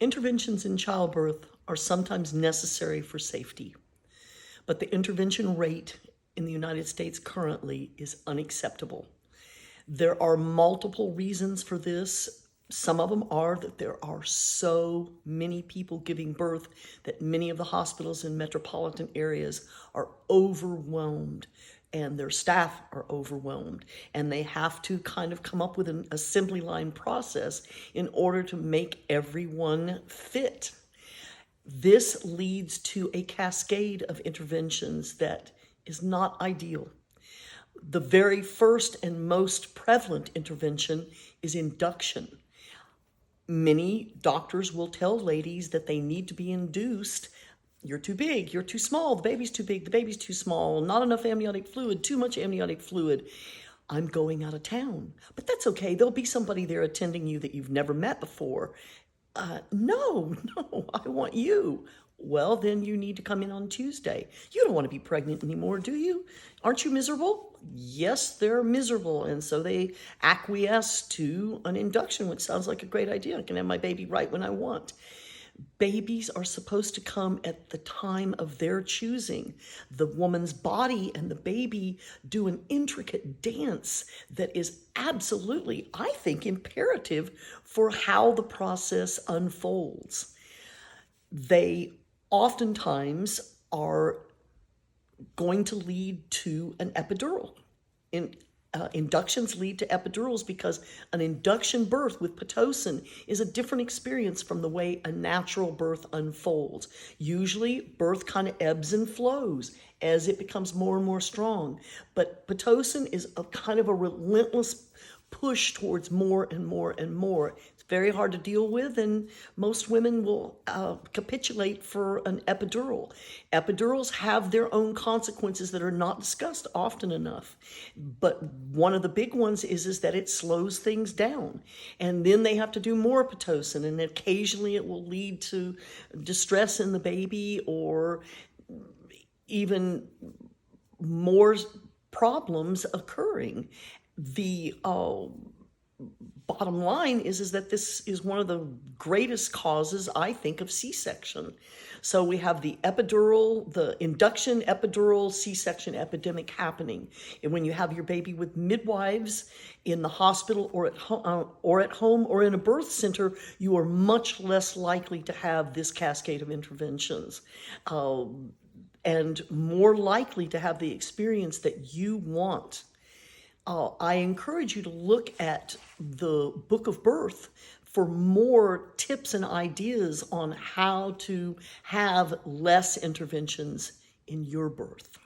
Interventions in childbirth are sometimes necessary for safety, but the intervention rate in the United States currently is unacceptable. There are multiple reasons for this. Some of them are that there are so many people giving birth that many of the hospitals in metropolitan areas are overwhelmed and their staff are overwhelmed, and they have to kind of come up with an assembly line process in order to make everyone fit. This leads to a cascade of interventions that is not ideal. The very first and most prevalent intervention is induction. Many doctors will tell ladies that they need to be induced. You're too big, you're too small, the baby's too big, the baby's too small, not enough amniotic fluid, too much amniotic fluid. I'm going out of town. But that's okay. There'll be somebody there attending you that you've never met before. No, I want you. Well, then you need to come in on Tuesday. You don't want to be pregnant anymore, do you? Aren't you miserable? Yes, they're miserable. And so they acquiesce to an induction, which sounds like a great idea. I can have my baby right when I want. Babies are supposed to come at the time of their choosing. The woman's body and the baby do an intricate dance that is absolutely, I think, imperative for how the process unfolds. They oftentimes are going to lead to an epidural. Inductions lead to epidurals because an induction birth with Pitocin is a different experience from the way a natural birth unfolds. Usually, birth kind of ebbs and flows as it becomes more and more strong. But Pitocin is a kind of a relentless push towards more and more and more. It's very hard to deal with, and most women will capitulate for an epidural. Epidurals have their own consequences that are not discussed often enough. But one of the big ones is that it slows things down. And then they have to do more Pitocin, and occasionally it will lead to distress in the baby or even more problems occurring. The bottom line is that this is one of the greatest causes, I think, of C-section. So we have the epidural, the induction, epidural, C-section epidemic happening. And when you have your baby with midwives in the hospital or at home or in a birth center, you are much less likely to have this cascade of interventions. And more likely to have the experience that you want. I encourage you to look at the Book of Birth for more tips and ideas on how to have less interventions in your birth.